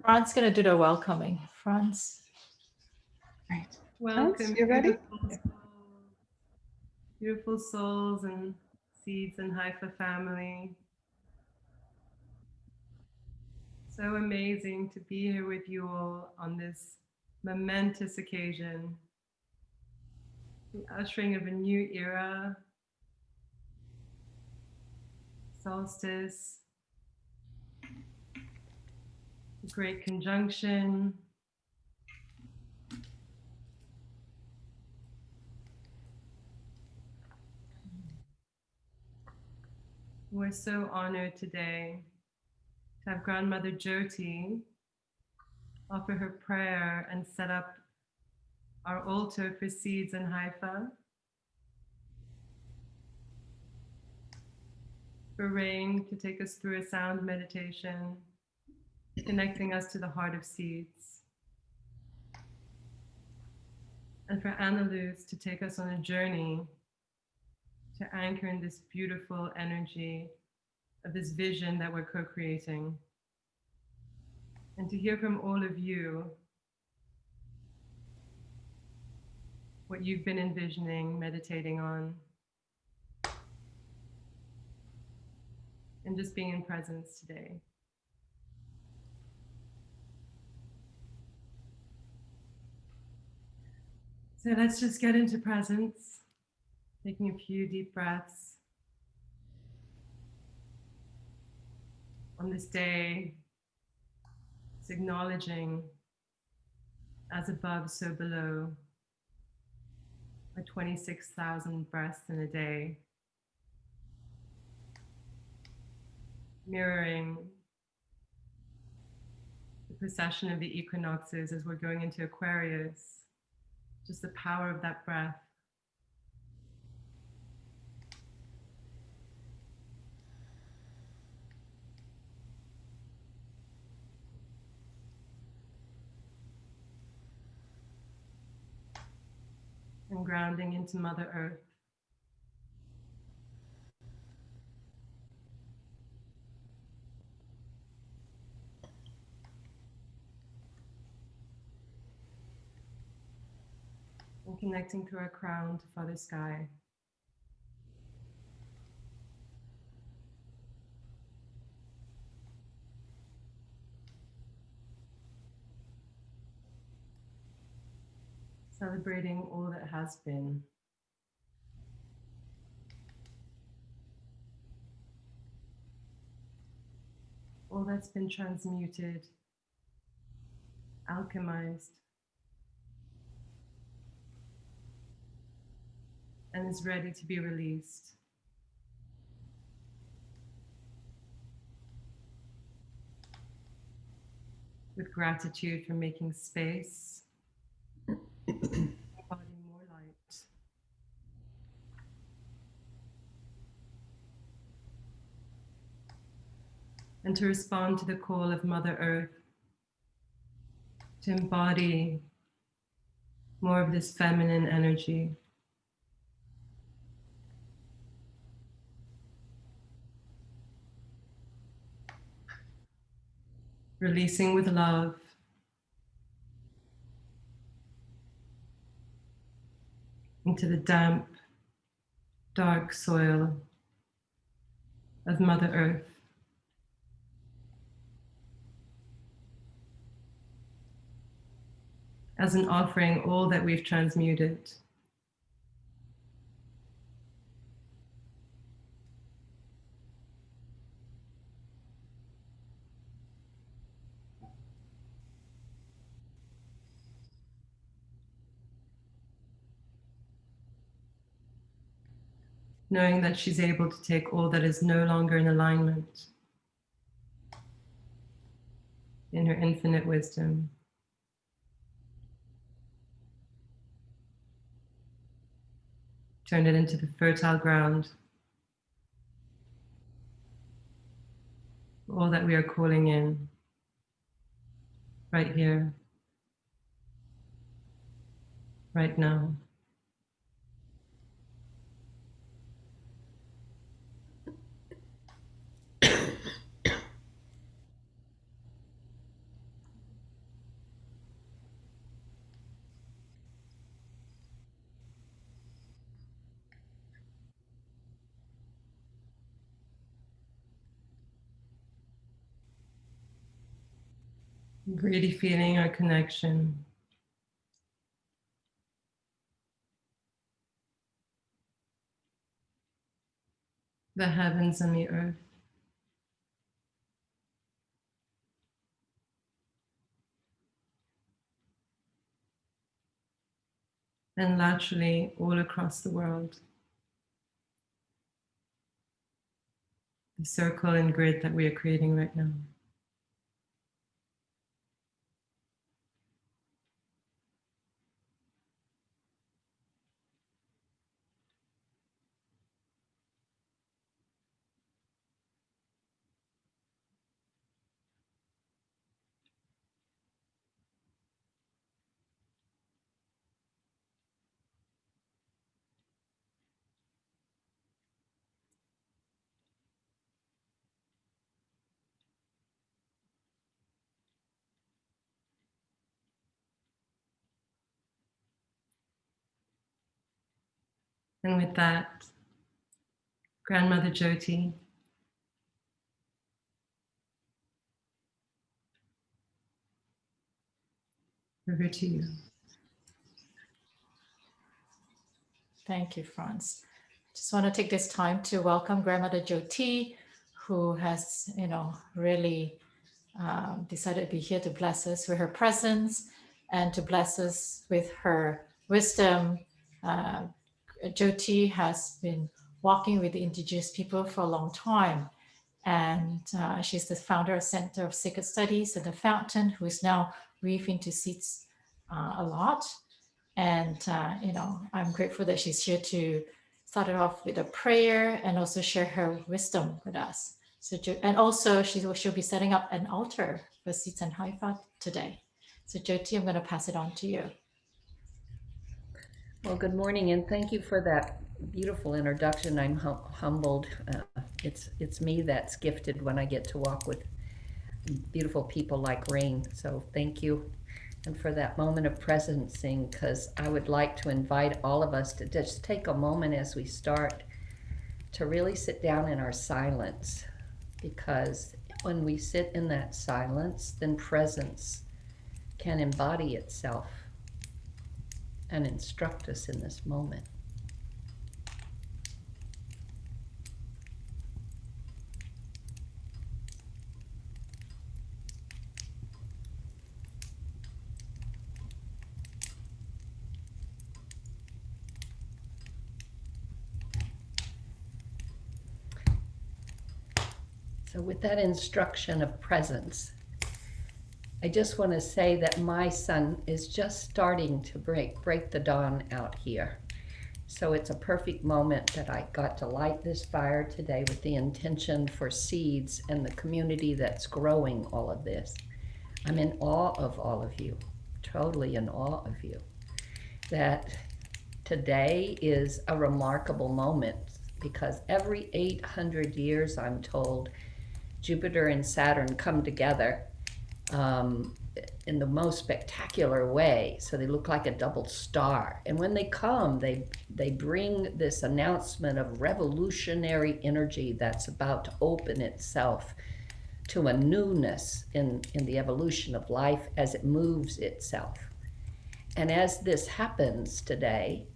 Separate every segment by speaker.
Speaker 1: Fran's going to do the welcoming. Franz.
Speaker 2: Right.
Speaker 3: Welcome,
Speaker 2: You ready?
Speaker 3: beautiful souls and seeds and Haifa family. So amazing to be here with you all on this momentous occasion, the ushering of a new era, Solstice, the great conjunction, we're so honored today to have Grandmother Jyoti offer her prayer and set up our altar for seeds in Haifa, for Rain to take us through a sound meditation, connecting us to the heart of seeds, and for Anna Luz to take us on a journey to anchor in this beautiful energy of this vision that we're co-creating, and to hear from all of you what you've been envisioning, meditating on, and just being in presence today. So let's just get into presence, taking a few deep breaths on this day. It's acknowledging as above, so below, our 26,000 breaths in a day, mirroring the precession of the equinoxes as we're going into Aquarius, just the power of that breath. And grounding into Mother Earth. And connecting through our crown to Father Sky. Celebrating all that has been. All that's been transmuted, alchemized, and is ready to be released. With gratitude for making space, body more light. And to respond to the call of Mother Earth, to embody more of this feminine energy. Releasing with love. Into the damp, dark soil of Mother Earth. As an offering, all that we've transmuted. Knowing that she's able to take all that is no longer in alignment in her infinite wisdom. Turn it into the fertile ground. All that we are calling in right here, right now. greedy feeling or connection. The heavens and the earth. And laterally all across the world. The circle and grid that we are creating right now. And with that, Grandmother Jyoti, over to you.
Speaker 1: Thank you, Franz. Just want to take this time to welcome Grandmother Jyoti, who has, really decided to be here to bless us with her presence and to bless us with her wisdom. Jyoti has been walking with the indigenous people for a long time. And she's the founder of Center of Sacred Studies and the Fountain, who is now weaving into seeds a lot. And, I'm grateful that she's here to start it off with a prayer and also share her wisdom with us. So, and also she'll be setting up an altar for Seeds and Haifa today. So Jyoti, I'm going to pass it on to you.
Speaker 2: Well, good morning, and thank you for that beautiful introduction. I'm humbled. It's me that's gifted when I get to walk with beautiful people like Rain. So thank you, and for that moment of presencing, because I would like to invite all of us to just take a moment as we start to really sit down in our silence, because when we sit in that silence, then presence can embody itself and instruct us in this moment. So with that instruction of presence, I just want to say that my sun is just starting to break the dawn out here. So it's a perfect moment that I got to light this fire today with the intention for seeds and the community that's growing all of this. I'm in awe of all of you, totally in awe of you. That today is a remarkable moment, because every 800 years, I'm told, Jupiter and Saturn come together in the most spectacular way. So they look like a double star. And when they come, they bring this announcement of revolutionary energy that's about to open itself to a newness in the evolution of life as it moves itself. And as this happens today,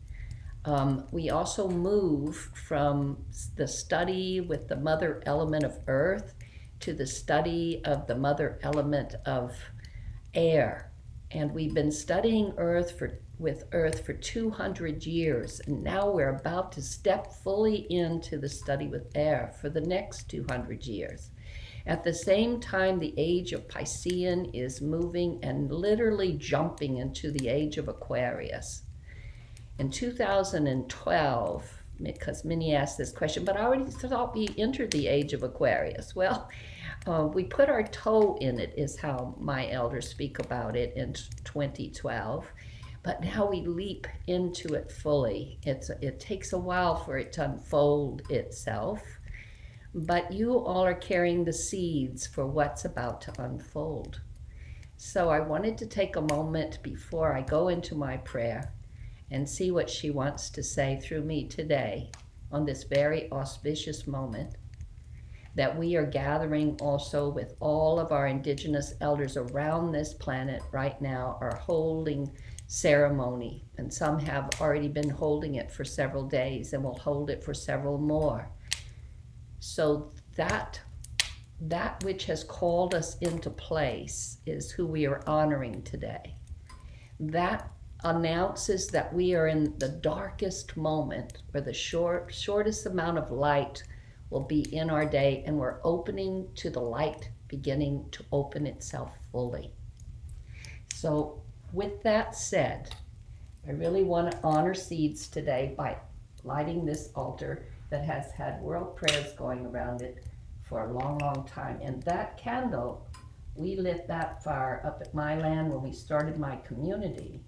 Speaker 2: we also move from the study with the mother element of earth to the study of the mother element of air. And we've been studying with earth for 200 years. And now we're about to step fully into the study with air for the next 200 years. At the same time, the age of Piscean is moving and literally jumping into the age of Aquarius. In 2012, because many asked this question, but I already thought we entered the age of Aquarius. Well, we put our toe in it, is how my elders speak about it, in 2012. But now we leap into it fully. It takes a while for it to unfold itself. But you all are carrying the seeds for what's about to unfold. So I wanted to take a moment before I go into my prayer and see what she wants to say through me today on this very auspicious moment, that we are gathering also with all of our indigenous elders around this planet right now are holding ceremony, and some have already been holding it for several days and will hold it for several more. So that which has called us into place is who we are honoring today. That announces that we are in the darkest moment, where the shortest amount of light will be in our day, and we're opening to the light beginning to open itself fully. So with that said, I really want to honor seeds today by lighting this altar that has had world prayers going around it for a long, long time. And that candle, we lit that fire up at my land when we started my community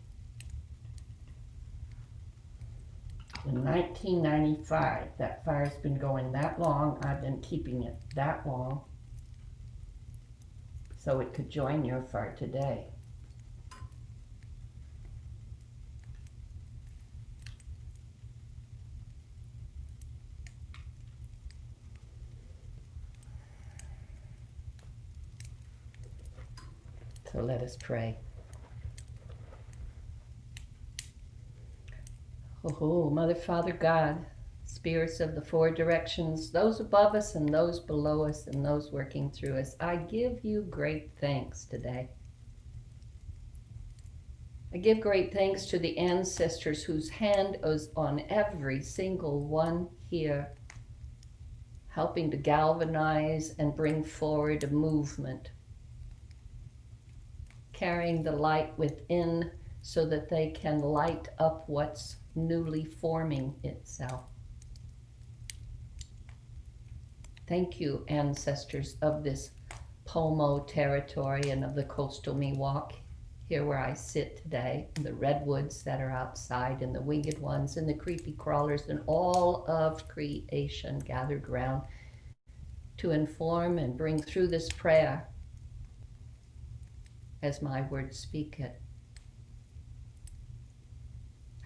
Speaker 2: in 1995. That fire's been going that long. I've been keeping it that long so it could join your fire today. So let us pray. Oh, Mother, Father, God, spirits of the four directions, those above us and those below us and those working through us, I give you great thanks today. I give great thanks to the ancestors whose hand is on every single one here, helping to galvanize and bring forward a movement, carrying the light within so that they can light up what's newly forming itself. Thank you, ancestors of this Pomo territory and of the coastal Miwok, here where I sit today, and the redwoods that are outside, and the winged ones, and the creepy crawlers, and all of creation gathered round to inform and bring through this prayer as my words speak it.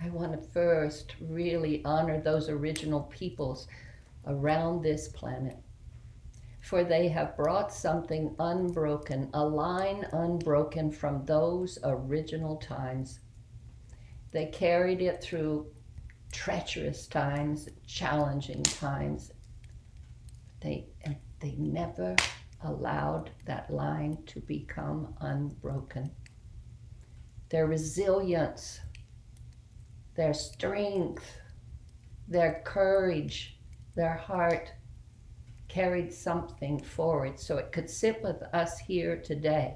Speaker 2: I want to first really honor those original peoples around this planet, for they have brought something unbroken, a line unbroken from those original times. They carried it through treacherous times, challenging times. They never allowed that line to become unbroken. Their resilience, their strength, their courage, their heart carried something forward so it could sit with us here today.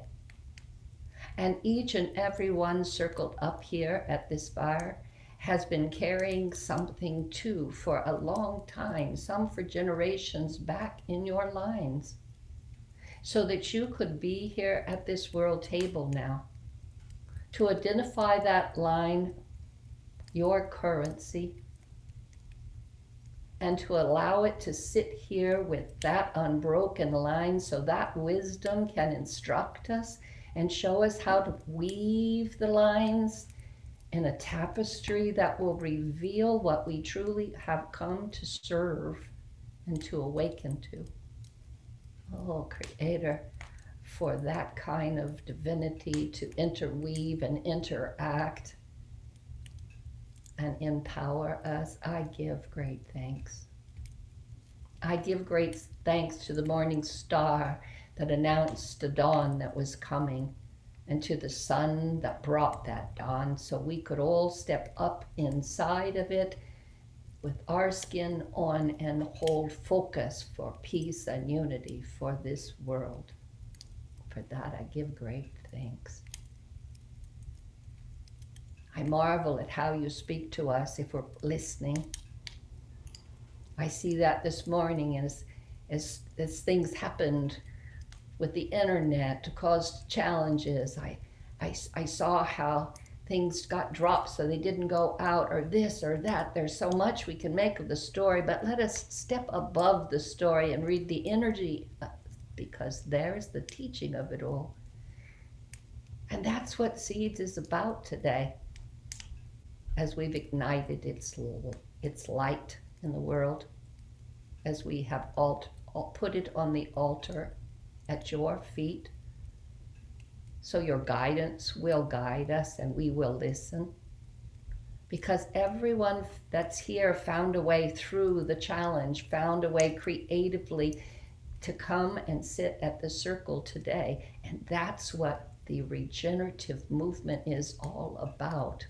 Speaker 2: And each and every one circled up here at this fire has been carrying something too for a long time, some for generations back in your lines, so that you could be here at this world table now to identify that line, your currency, and to allow it to sit here with that unbroken line so that wisdom can instruct us and show us how to weave the lines in a tapestry that will reveal what we truly have come to serve and to awaken to. Oh, Creator, for that kind of divinity to interweave and interact and empower us, I give great thanks. I give great thanks to the morning star that announced the dawn that was coming, and to the sun that brought that dawn, so we could all step up inside of it with our skin on and hold focus for peace and unity for this world. For that I give great thanks. I marvel at how you speak to us if we're listening. I see that this morning as things happened with the internet to cause challenges. I saw how things got dropped so they didn't go out, or this or that. There's so much we can make of the story, but let us step above the story and read the energy, because there's the teaching of it all. And that's what Seeds is about today, as we've ignited its light in the world, as we have put it on the altar at your feet, so your guidance will guide us and we will listen. Because everyone that's here found a way through the challenge, found a way creatively to come and sit at the circle today. And that's what the regenerative movement is all about.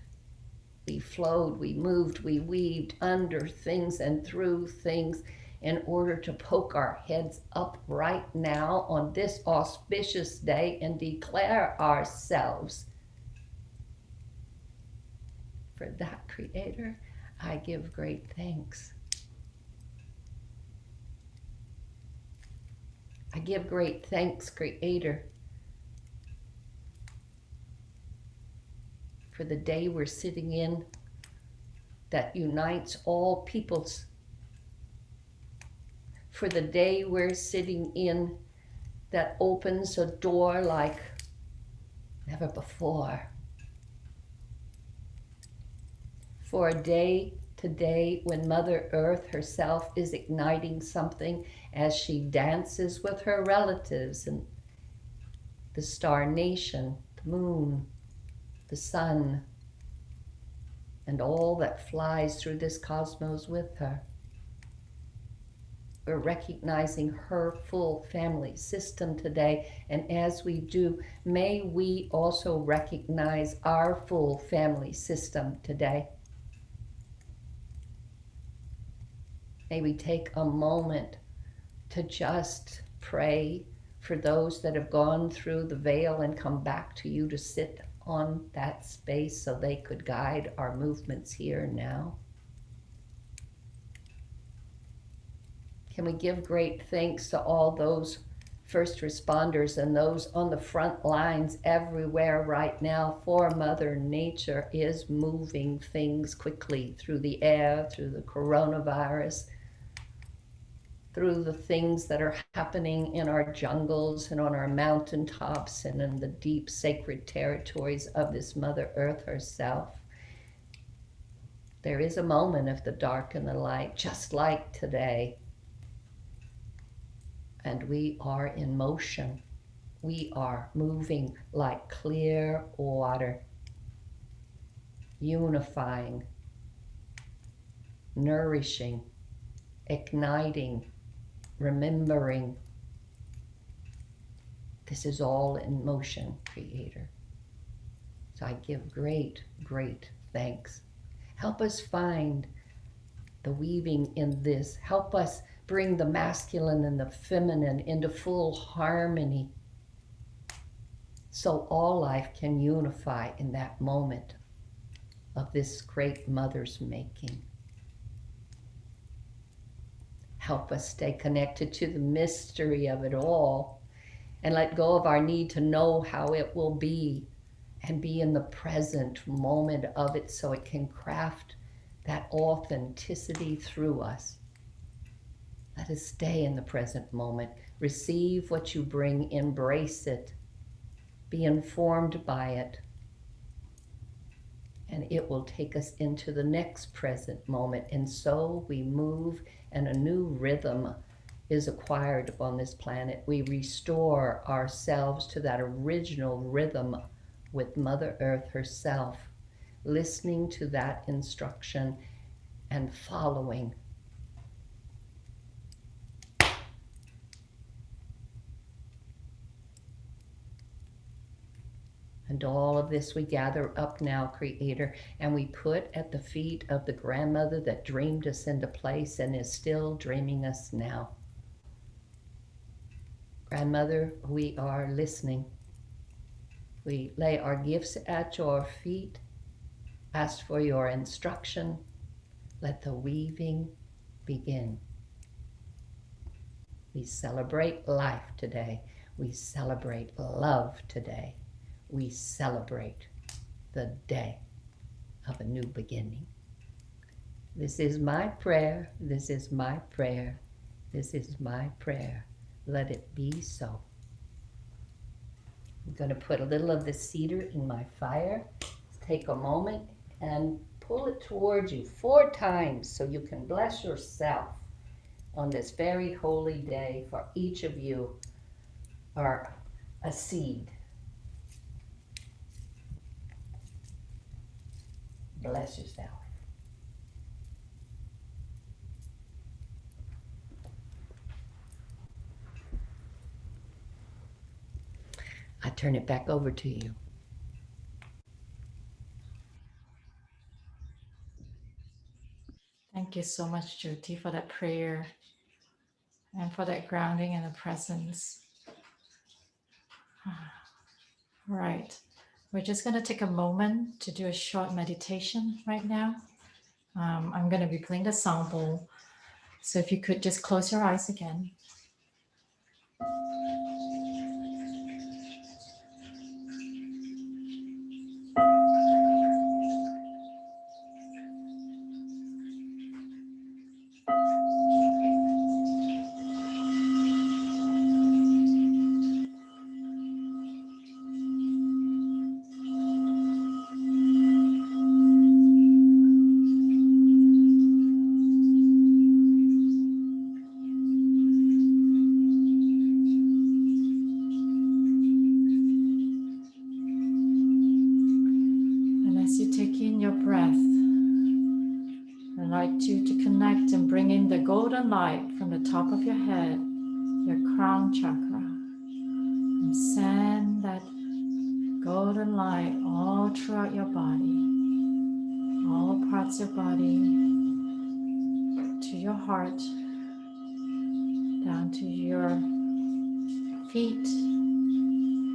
Speaker 2: We flowed, we moved, we weaved under things and through things in order to poke our heads up right now on this auspicious day and declare ourselves. For that, Creator, I give great thanks. I give great thanks, Creator, for the day we're sitting in that unites all peoples. For the day we're sitting in that opens a door like never before. For a day today when Mother Earth herself is igniting something as she dances with her relatives and the star nation, the moon, the sun, and all that flies through this cosmos with her. We're recognizing her full family system today, and as we do, may we also recognize our full family system today. May we take a moment to just pray for those that have gone through the veil and come back to you to sit on that space so they could guide our movements here now. Can we give great thanks to all those first responders and those on the front lines everywhere right now, for Mother Nature is moving things quickly through the air, through the coronavirus, through the things that are happening in our jungles and on our mountaintops and in the deep sacred territories of this Mother Earth herself. There is a moment of the dark and the light, just like today. And we are in motion. We are moving like clear water, unifying, nourishing, igniting, remembering. This is all in motion, Creator. So I give great, great thanks. Help us find the weaving in this. Help us bring the masculine and the feminine into full harmony so all life can unify in that moment of this great mother's making. Help us stay connected to the mystery of it all and let go of our need to know how it will be and be in the present moment of it so it can craft that authenticity through us. Let us stay in the present moment. Receive what you bring, embrace it, be informed by it, and it will take us into the next present moment. And so we move, and a new rhythm is acquired upon this planet. We restore ourselves to that original rhythm with Mother Earth herself, listening to that instruction and following. And all of this we gather up now, Creator, and we put at the feet of the grandmother that dreamed us into place and is still dreaming us now. Grandmother, we are listening. We lay our gifts at your feet, ask for your instruction. Let the weaving begin. We celebrate life today. We celebrate love today. We celebrate the day of a new beginning. This is my prayer. This is my prayer. This is my prayer. Let it be so. I'm going to put a little of the cedar in my fire. Take a moment and pull it towards you 4 times so you can bless yourself. on this very holy day for each of you are a seed. Bless yourself. I turn it back over to you.
Speaker 1: Thank you so much, Jyoti, for that prayer and for that grounding and the presence. All right. We're just going to take a moment to do a short meditation right now. I'm going to be playing the sound bowl. So if you could just close your eyes again. And as you take in your breath, I'd like you to connect and bring in the golden light from the top of your head, your crown chakra, and send that golden light all throughout your body, all parts of your body, to your heart, down to your feet,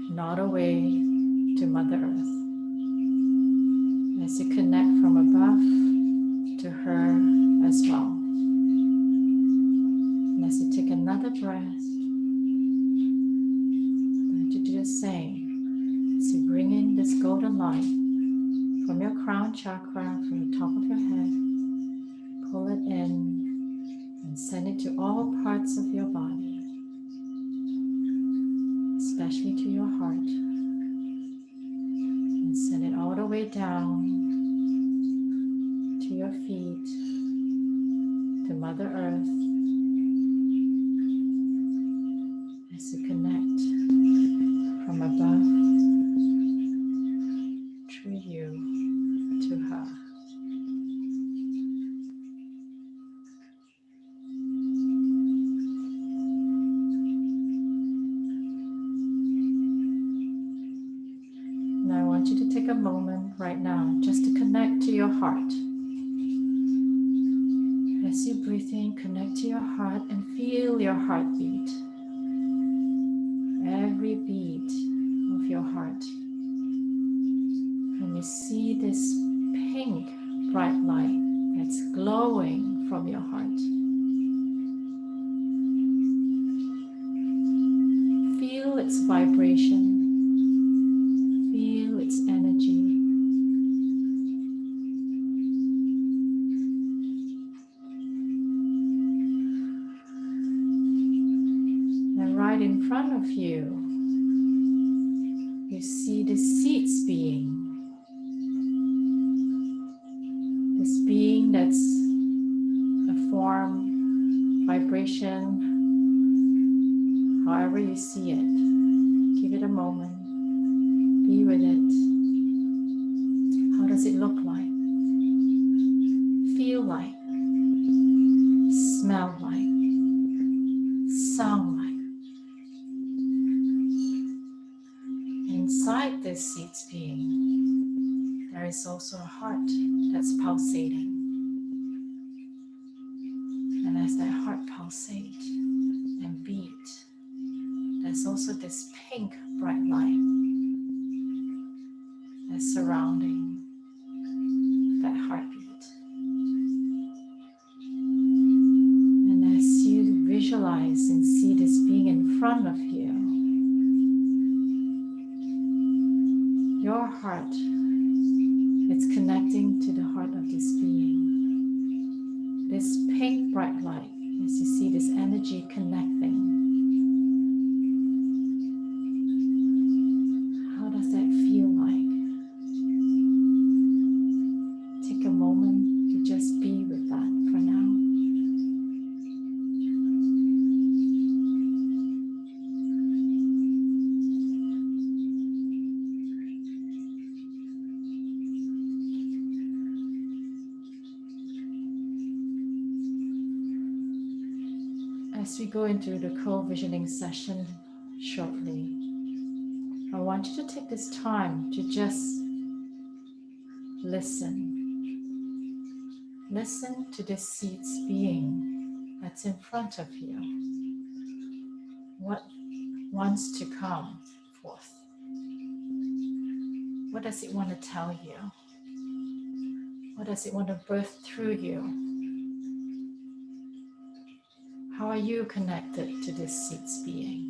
Speaker 1: and all the way to Mother Earth. As you connect from above to her as well. And as you take another breath, I'm going to do the same. As you bring in this golden light from your crown chakra, from the top of your head, pull it in and send it to all parts of your body, especially to your heart, and send it all the way down to your feet, to Mother Earth, as you connect from above through you to her. Now I want you to take a moment right now just to connect to your heart. As you breathe in, connect to your heart and feel your heartbeat. Every beat of your heart. And you see this pink bright light that's glowing from your heart. Feel its vibration. Feel its energy. And right in front of you, you see the seeds being. This being that's a form, vibration, however you see it. Give it a moment. Be with it. How does it look like? Feel like? Smell like? Sound like? Inside this seeds being, there is also a heart that's pulsating. And as that heart pulsates and beat, there's also this pink bright light that's surrounding that heartbeat. And as you visualize and see this being in front of you, your heart is connecting to the heart of this being. This pink bright light, as you see this energy connecting. How does that feel like? Take a moment to just be with that for now. As we go into the co-visioning session shortly, I want you to take this time to just listen. Listen to this seed's being that's in front of you. What wants to come forth? What does it want to tell you? What does it want to birth through you? How are you connected to this seed's being?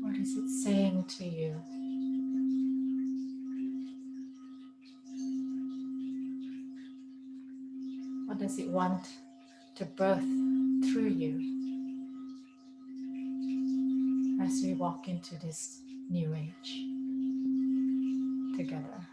Speaker 1: What is it saying to you? What does it want to birth through you as we walk into this new age together?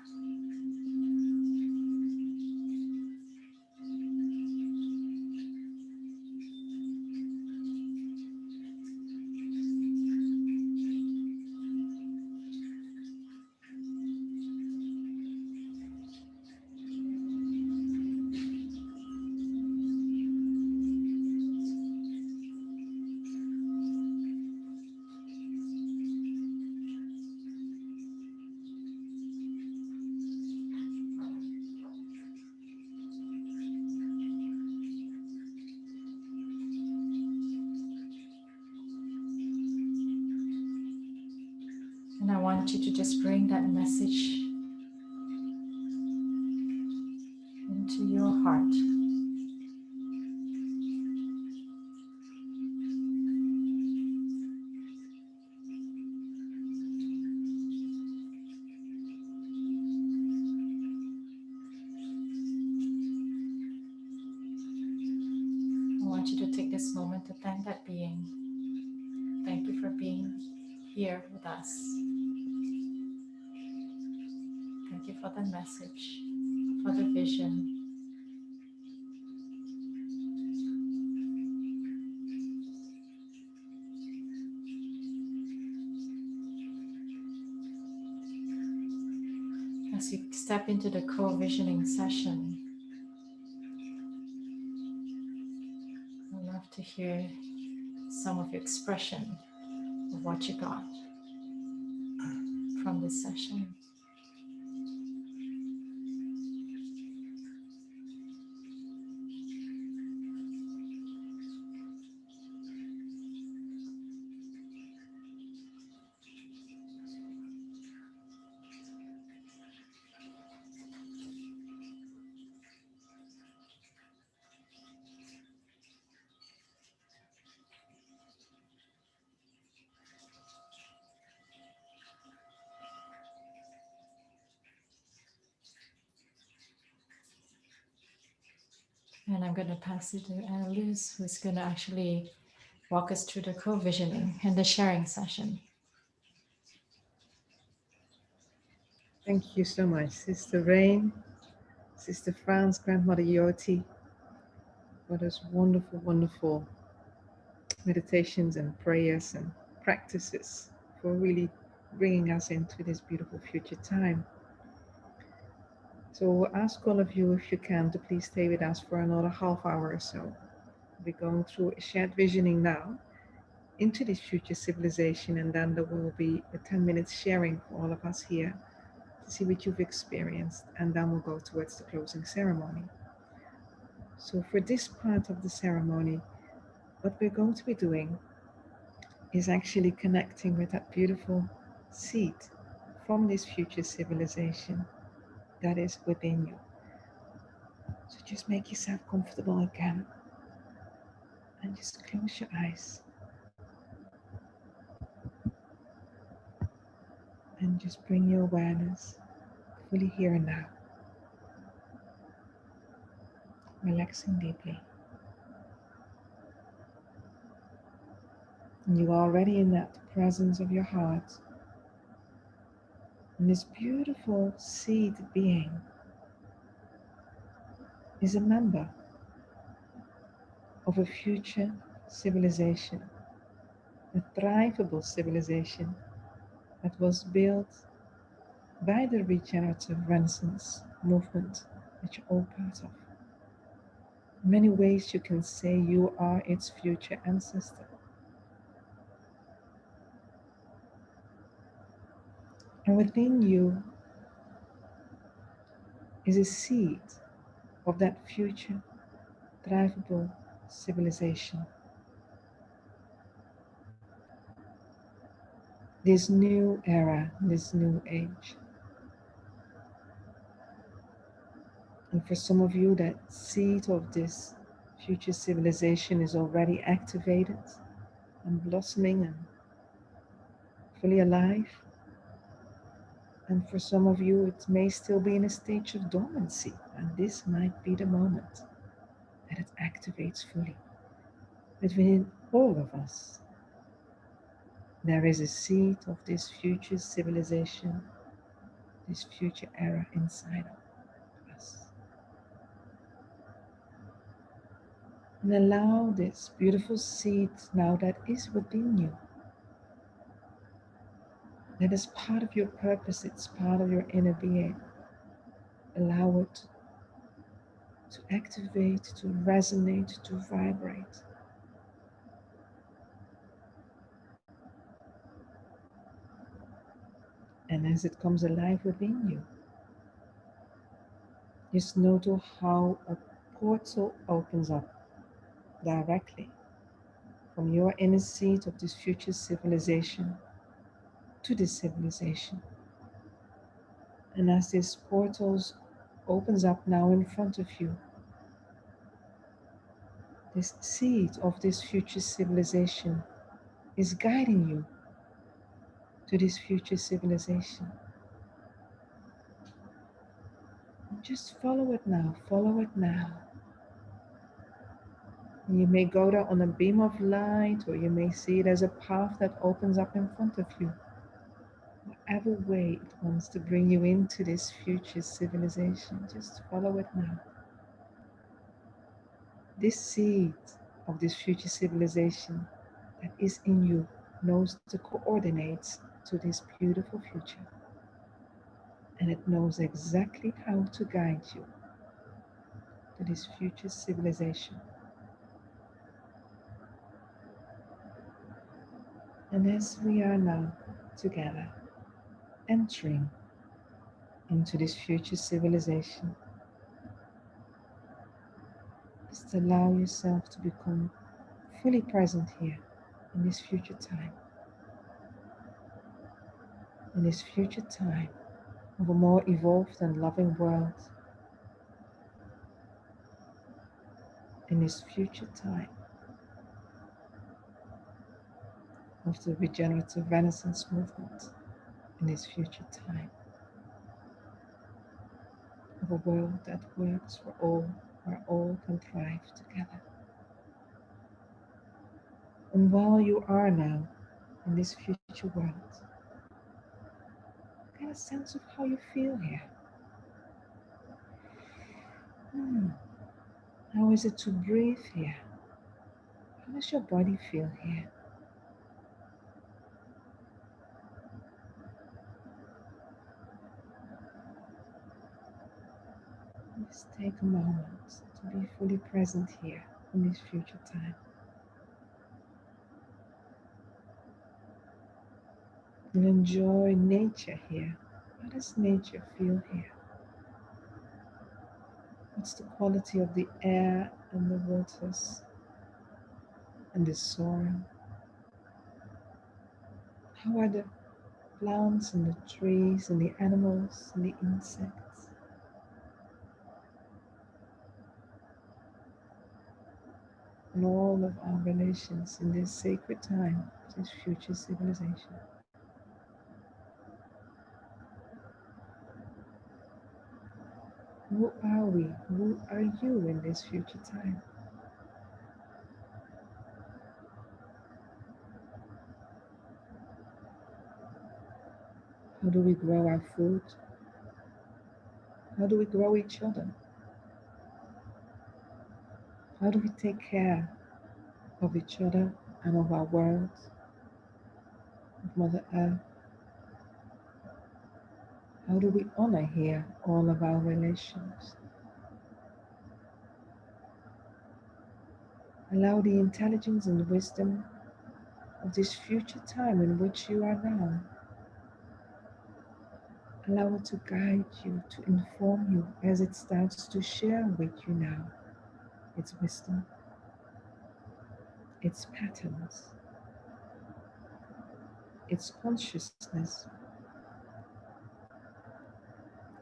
Speaker 1: And I want you to just bring that message into your heart. I want you to take this moment to thank that being. Thank you for being here with us. Thank you for the message, for the vision. As we step into the co-visioning session, I'd love to hear some of your expression of what you got from this session. And I'm going to pass it to Anna Luz, who's going to actually walk us through the co-visioning and the sharing session.
Speaker 4: Thank you so much, Sister Rain, Sister Franz, Grandmother Yoti, for those wonderful, wonderful meditations and prayers and practices for really bringing us into this beautiful future time. So we'll ask all of you, if you can, to please stay with us for another half hour or so. We're going through a shared visioning now into this future civilization, and then there will be a 10 minutes sharing for all of us here to see what you've experienced, and then we'll go towards the closing ceremony. So for this part of the ceremony, what we're going to be doing is actually connecting with that beautiful seed from this future civilization that is within you. So just make yourself comfortable again and just close your eyes and just bring your awareness fully here and now, relaxing deeply. And you are already in that presence of your heart. And this beautiful seed being is a member of a future civilization, a thrivable civilization that was built by the regenerative Renaissance movement that you're all part of. In many ways, you can say you are its future ancestor. And within you is a seed of that future thrivable civilization. This new era, this new age. And for some of you, that seed of this future civilization is already activated and blossoming and fully alive. And for some of you, it may still be in a stage of dormancy, and this might be the moment that it activates fully. But within all of us, there is a seed of this future civilization, this future era inside of us. And allow this beautiful seed now that is within you, that is part of your purpose, it's part of your inner being. Allow it to activate, to resonate, to vibrate. And as it comes alive within you, just notice how a portal opens up directly from your inner seat of this future civilization to this civilization. And as this portal opens up now in front of you, this seed of this future civilization is guiding you to this future civilization. And just follow it now, follow it now. And you may go there on a beam of light, or you may see it as a path that opens up in front of you. Whatever way it wants to bring you into this future civilization, just follow it now. This seed of this future civilization that is in you knows the coordinates to this beautiful future. And it knows exactly how to guide you to this future civilization. And as we are now together entering into this future civilization, just allow yourself to become fully present here in this future time. In this future time of a more evolved and loving world. In this future time of the regenerative Renaissance movement. In this future time of a world that works for all, where all can thrive together. And while you are now in this future world, get a sense of how you feel here. How is it to breathe here? How does your body feel here? Just take a moment to be fully present here in this future time. And enjoy nature here. How does nature feel here? What's the quality of the air and the waters and the soil? How are the plants and the trees and the animals and the insects? And all of our relations in this sacred time, this future civilization. Who are we? Who are you in this future time? How do we grow our food? How do we grow each other? How do we take care of each other and of our world, of Mother Earth? How do we honor here all of our relations? Allow the intelligence and wisdom of this future time in which you are now. Allow it to guide you, to inform you as it starts to share with you now its wisdom, its patterns, its consciousness,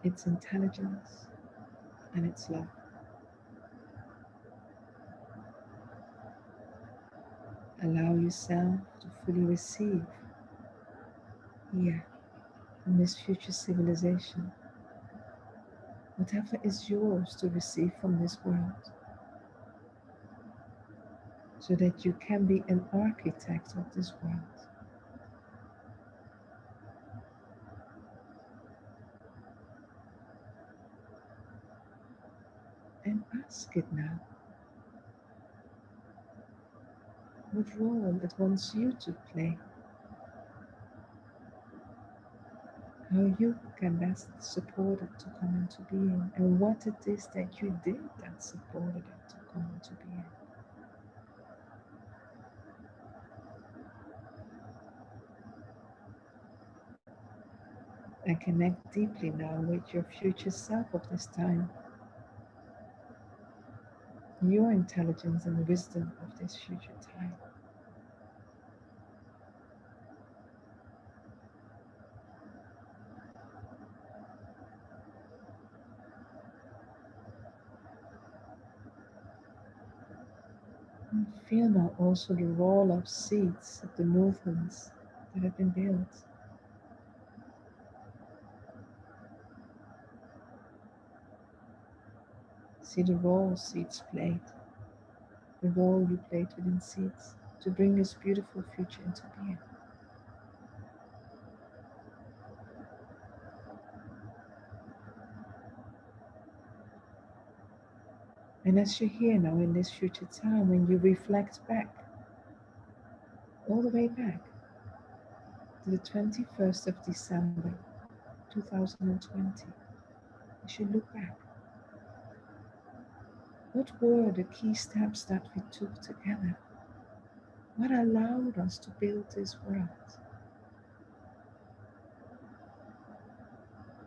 Speaker 4: its intelligence, and its love. Allow yourself to fully receive here in this future civilization whatever is yours to receive from this world, so that you can be an architect of this world. And ask it now what role it wants you to play, how you can best support it to come into being, and what it is that you did that supported it to come into being. And connect deeply now with your future self of this time, your intelligence and wisdom of this future time. And feel now also the role of seeds of the movements that have been built. See the role seeds played, the role you played within seeds to bring this beautiful future into being. And as you're here now in this future time, when you reflect back, all the way back to the 21st of December 2020, you should look back. What were the key steps that we took together? What allowed us to build this world?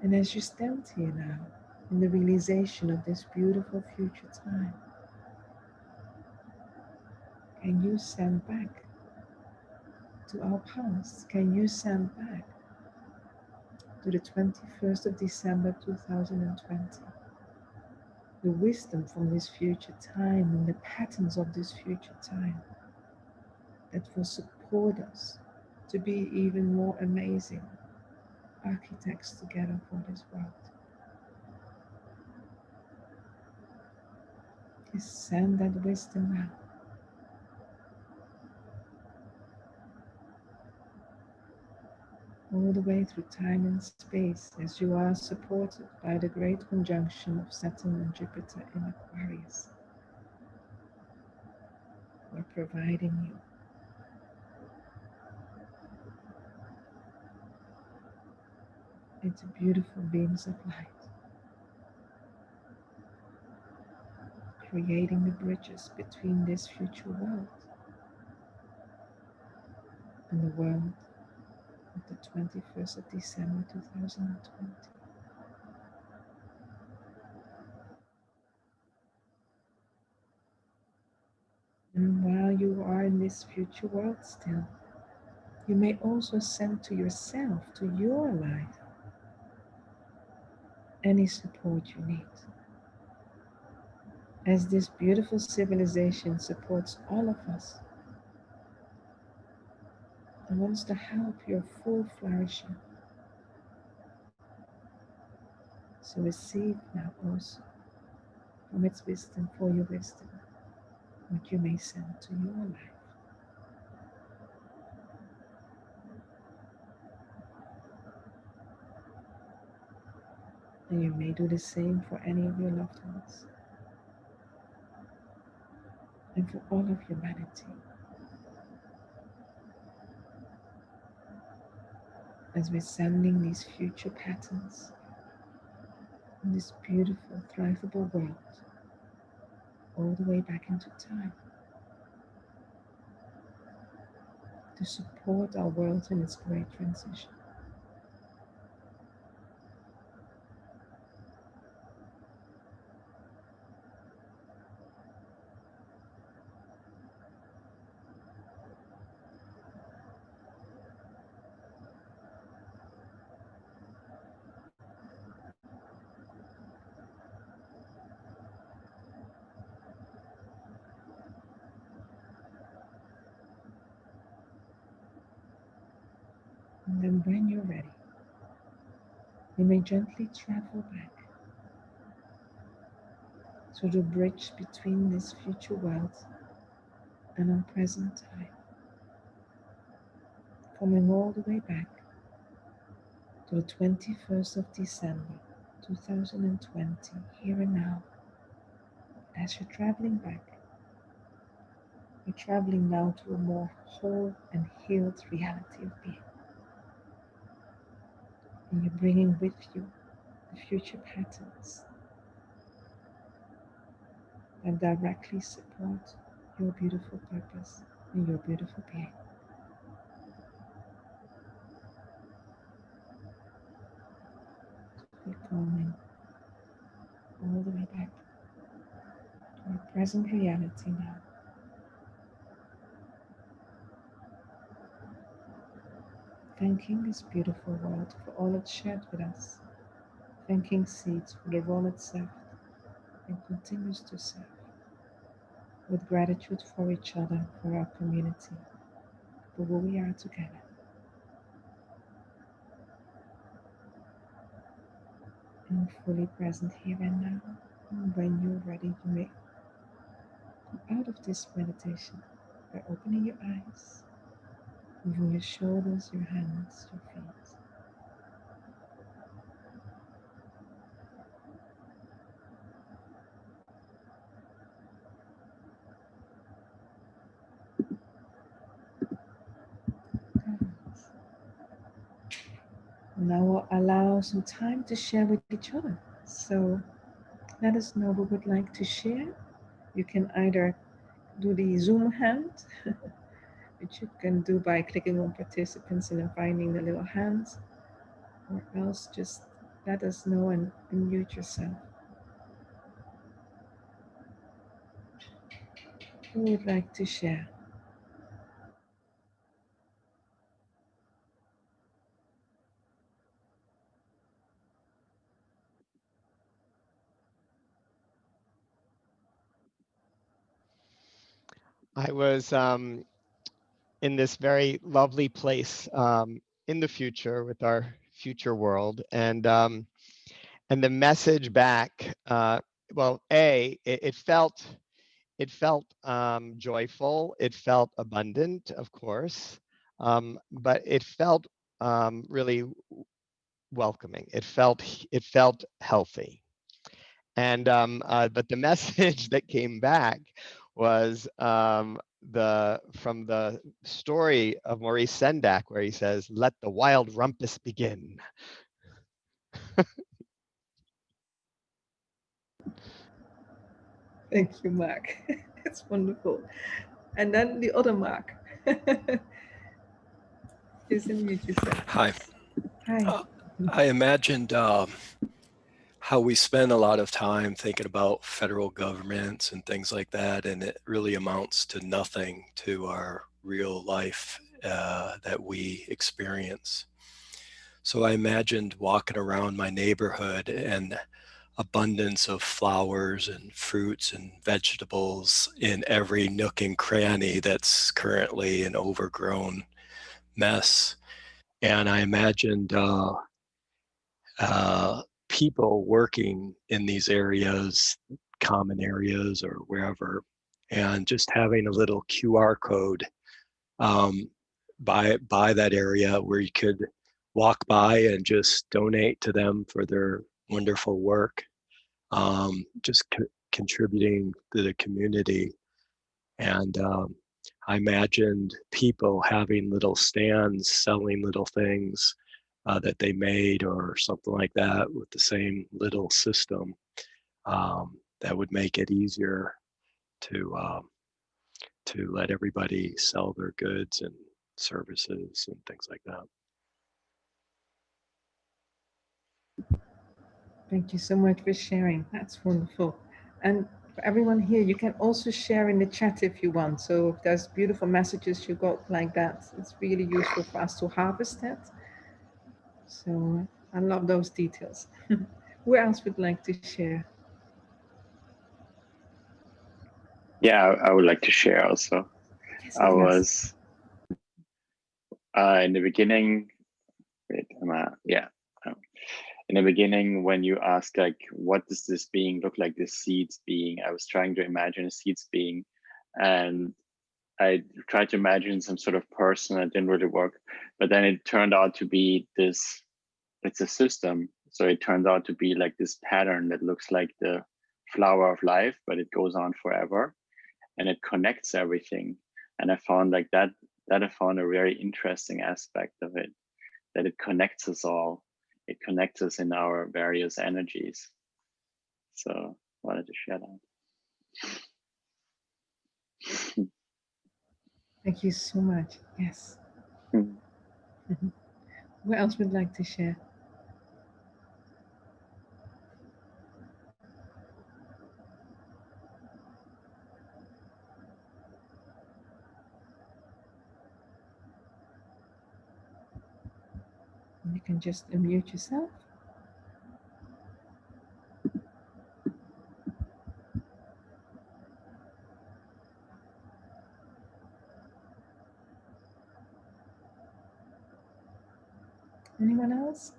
Speaker 4: And as you stand here now, in the realization of this beautiful future time, can you send back to our past? Can you send back to the 21st of December 2020? The wisdom from this future time and the patterns of this future time that will support us to be even more amazing architects together for this world. Just send that wisdom out. All the way through time and space, as you are supported by the great conjunction of Saturn and Jupiter in Aquarius. We're providing you into beautiful beams of light, creating the bridges between this future world and the world of the 21st of December 2020. And while you are in this future world still, you may also send to yourself, to your life, any support you need. As this beautiful civilization supports all of us and wants to help your full flourishing. So receive now also from its wisdom for your wisdom what you may send to your life. And you may do the same for any of your loved ones and for all of humanity. As we're sending these future patterns in this beautiful, thrivable world all the way back into time to support our world in its great transition. And then when you're ready, you may gently travel back to the bridge between this future world and our present time, coming all the way back to the 21st of December 2020, here and now. As you're traveling back, you're traveling now to a more whole and healed reality of being. And you're bringing with you the future patterns that directly support your beautiful purpose and your beautiful being. We're coming all the way back to our present reality now. Thanking this beautiful world for all it's shared with us. Thanking seeds for the role it served and continues to serve. With gratitude for each other, for our community, for who we are together. And fully present here and now. And when you're ready, you may come out of this meditation by opening your eyes, moving your shoulders, your hands, your feet. Now we'll allow some time to share with each other. So let us know who would like to share. You can either do the Zoom hand, which you can do by clicking on participants and then finding the little hands, or else just let us know and unmute yourself. Who would like to share?
Speaker 5: I was in this very lovely place in the future with our future world, and the message back. Well, it felt joyful. It felt abundant, of course, but it felt really welcoming. It felt healthy. And but the message that came back was from the story of Maurice Sendak, where he says, "Let the wild rumpus begin."
Speaker 4: Thank you, Mark. It's wonderful. And then the other Mark. Please unmute yourself.
Speaker 6: Hi.
Speaker 4: Hi.
Speaker 6: I imagined how we spend a lot of time thinking about federal governments and things like that, and it really amounts to nothing to our real life that we experience. So I imagined walking around my neighborhood and abundance of flowers and fruits and vegetables in every nook and cranny that's currently an overgrown mess. And I imagined people working in these areas, common areas or wherever, and just having a little QR code by that area where you could walk by and just donate to them for their wonderful work, just contributing to the community. And I imagined people having little stands selling little things that they made or something like that with the same little system that would make it easier to let everybody sell their goods and services and things like that.
Speaker 4: Thank you so much for sharing. That's wonderful. And for everyone here, you can also share in the chat if you want. So if there's beautiful messages you got like that, it's really useful for us to harvest that. So I love those details. Who else would like to share?
Speaker 7: Yeah, I would like to share also.
Speaker 4: Yes,
Speaker 7: I
Speaker 4: yes.
Speaker 7: was in the beginning. Wait, in the beginning, when you ask like, what does this being look like? This seeds being. I was trying to imagine a seeds being, and I tried to imagine some sort of person. It didn't really work, but then it turned out to be this. It's a system, so it turns out to be like this pattern that looks like the flower of life, but it goes on forever, and it connects everything. And I found like that I found a very interesting aspect of it, that it connects us all. It connects us in our various energies. So I wanted to share that.
Speaker 4: Thank you so much. Yes. Who else would like to share? You can just unmute yourself. Anyone else?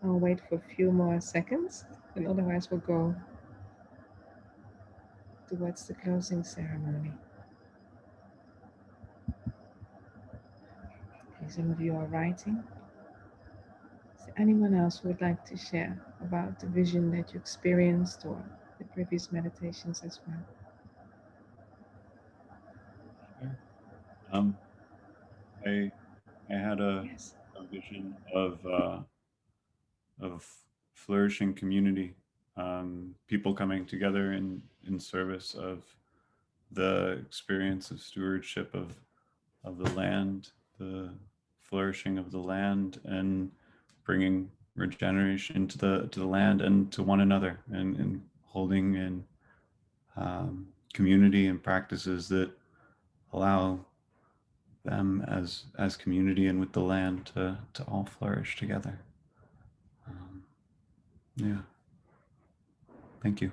Speaker 4: I'll wait for a few more seconds, and otherwise we'll go towards the closing ceremony. Okay, some of you are writing. Is there anyone else who would like to share about the vision that you experienced or the previous meditations as well?
Speaker 8: Sure. I had
Speaker 4: Yes.
Speaker 8: a vision of flourishing community, people coming together in service of the experience of stewardship of the land, the flourishing of the land, and bringing regeneration to the land and to one another, and holding in community and practices that allow them as community and with the land to all flourish together. Yeah. Thank you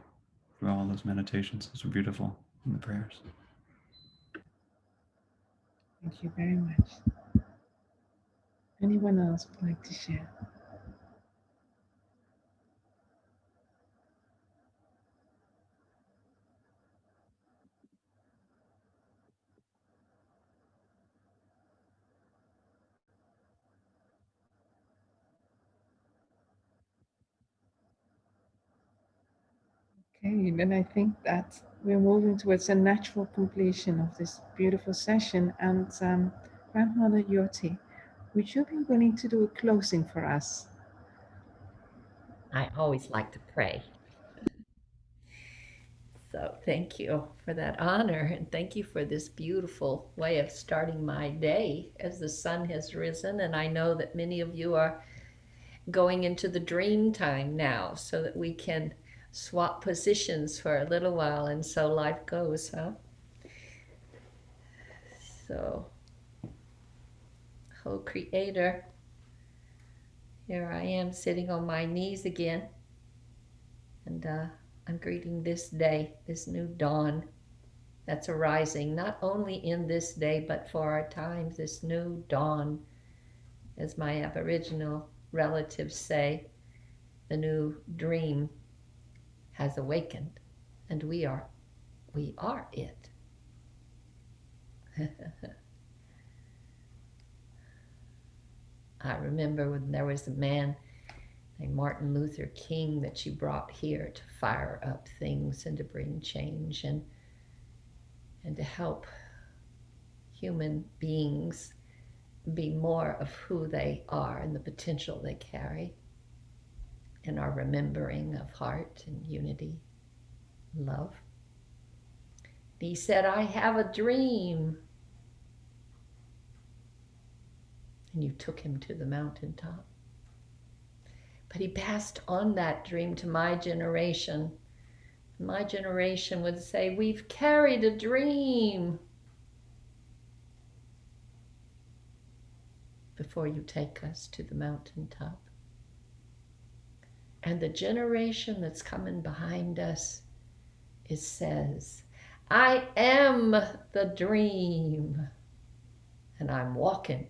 Speaker 8: for all those meditations. Those were beautiful, and the prayers.
Speaker 4: Thank you very much. Anyone else would like to share? Okay, then I think that we're moving towards a natural completion of this beautiful session. And Grandmother Yoti, would you be willing to do a closing for us?
Speaker 2: I always like to pray. So thank you for that honor, and thank you for this beautiful way of starting my day as the sun has risen. And I know that many of you are going into the dream time now so that we can swap positions for a little while, and so life goes, huh? So, oh Creator, here I am sitting on my knees again, and I'm greeting this day, this new dawn that's arising, not only in this day, but for our times, this new dawn, as my Aboriginal relatives say, the new dream has awakened, and we are it. I remember when there was a man named Martin Luther King that she brought here to fire up things and to bring change and to help human beings be more of who they are and the potential they carry in our remembering of heart and unity, love. He said, I have a dream. And you took him to the mountaintop. But he passed on that dream to my generation. My generation would say, we've carried a dream. Before you take us to the mountaintop. And the generation that's coming behind us, it says, I am the dream, and I'm walking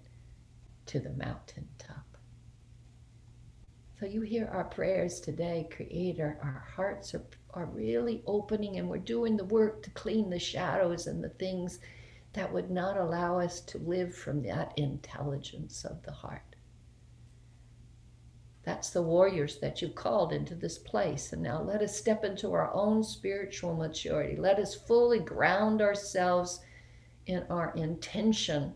Speaker 2: to the mountaintop. So you hear our prayers today, Creator. Our hearts are really opening, and we're doing the work to clean the shadows and the things that would not allow us to live from that intelligence of the heart. That's the warriors that you've called into this place. And now let us step into our own spiritual maturity. Let us fully ground ourselves in our intention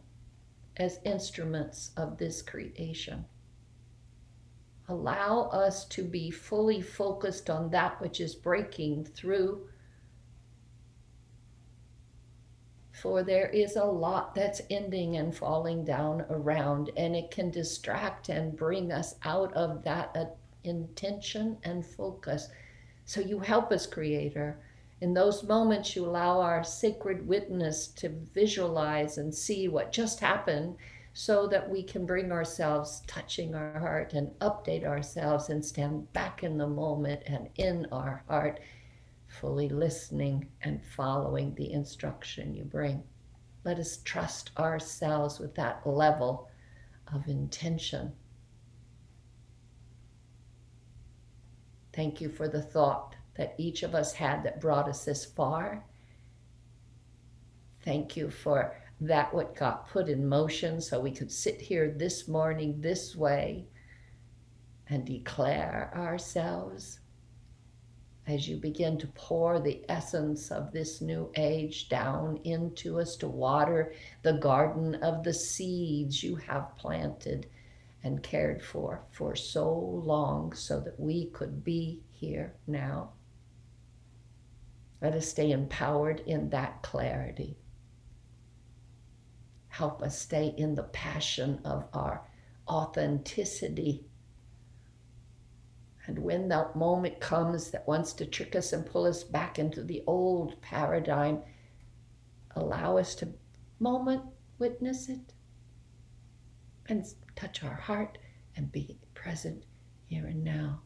Speaker 2: as instruments of this creation. Allow us to be fully focused on that which is breaking through. For there is a lot that's ending and falling down around, and it can distract and bring us out of that intention and focus. So you help us, Creator. In those moments, you allow our sacred witness to visualize and see what just happened so that we can bring ourselves touching our heart and update ourselves and stand back in the moment and in our heart, fully listening and following the instruction you bring. Let us trust ourselves with that level of intention. Thank you for the thought that each of us had that brought us this far. Thank you for that what got put in motion so we could sit here this morning this way and declare ourselves. As you begin to pour the essence of this new age down into us to water the garden of the seeds you have planted and cared for so long so that we could be here now. Let us stay empowered in that clarity. Help us stay in the passion of our authenticity. And when that moment comes that wants to trick us and pull us back into the old paradigm, allow us to witness it, and touch our heart and be present here and now.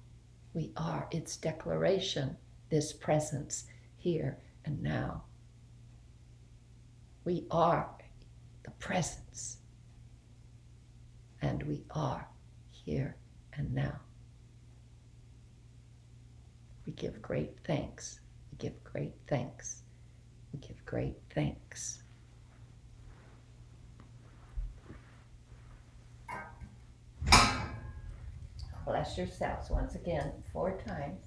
Speaker 2: We are its declaration, this presence here and now. We are the presence, and we are here and now. We give great thanks. We give great thanks. We give great thanks. Bless yourselves once again 4 times.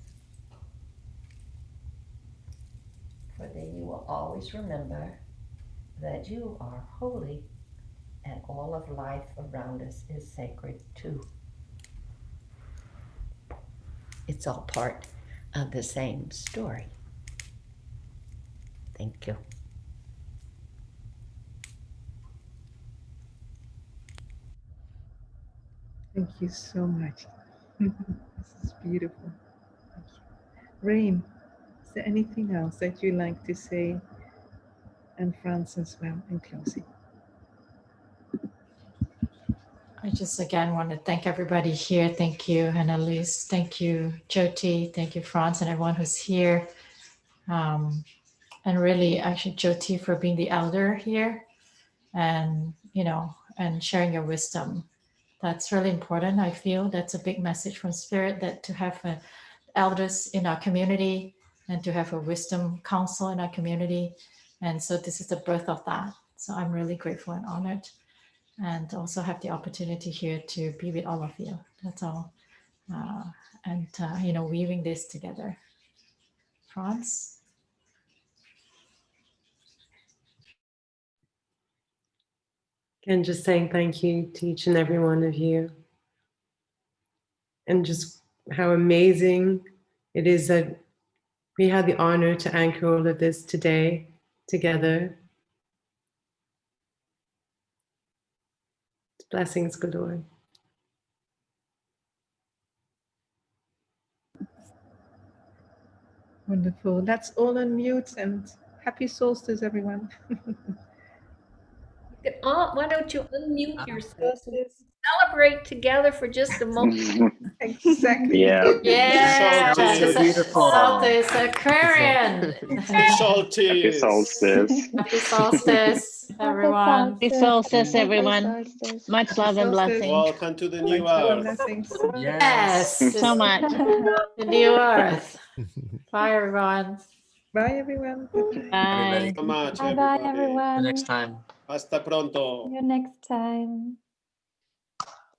Speaker 2: For then you will always remember that you are holy and all of life around us is sacred too. It's all part of the same story. Thank you.
Speaker 4: Thank you so much. This is beautiful. Thank you. Rain, is there anything else that you'd like to say? And Franz as well in closing.
Speaker 1: I just again want to thank everybody here. Thank you, Annalise. Thank you, Jyoti. Thank you, Franz, and everyone who's here. And really, actually, Jyoti for being the elder here, and and sharing your wisdom. That's really important. I feel that's a big message from Spirit, that to have elders in our community and to have a wisdom council in our community. And so this is the birth of that. So I'm really grateful and honored. and also have the opportunity here to be with all of you. That's all. And weaving this together. Franz?
Speaker 9: Again, just saying thank you to each and every one of you. And just how amazing it is that we had the honor to anchor all of this today together. Blessings galore.
Speaker 4: Wonderful. Let's all unmute and happy solstice, everyone.
Speaker 2: Why don't you unmute yourself and
Speaker 4: Solstice.
Speaker 2: celebrate together for just a moment?
Speaker 4: Exactly.
Speaker 7: Yeah.
Speaker 1: Yeah,
Speaker 10: Solstice. Beautiful.
Speaker 1: Solstice, Aquarian.
Speaker 7: Happy
Speaker 10: Solstice.
Speaker 7: solstice.
Speaker 1: Happy solstice, everyone.
Speaker 11: Happy solstice,
Speaker 4: Happy
Speaker 11: everyone.
Speaker 4: solstice.
Speaker 11: Much
Speaker 4: Happy
Speaker 11: love and
Speaker 4: solstice.
Speaker 11: blessings.
Speaker 10: Welcome to the new
Speaker 4: Much love and
Speaker 10: earth.
Speaker 4: blessings.
Speaker 1: Yes,
Speaker 11: So much.
Speaker 1: the new earth. Bye, everyone.
Speaker 4: Bye, everyone.
Speaker 11: Bye.
Speaker 10: So much,
Speaker 12: Bye bye,
Speaker 10: everybody.
Speaker 12: everyone.
Speaker 13: Next time.
Speaker 10: Hasta pronto.
Speaker 12: See you next time.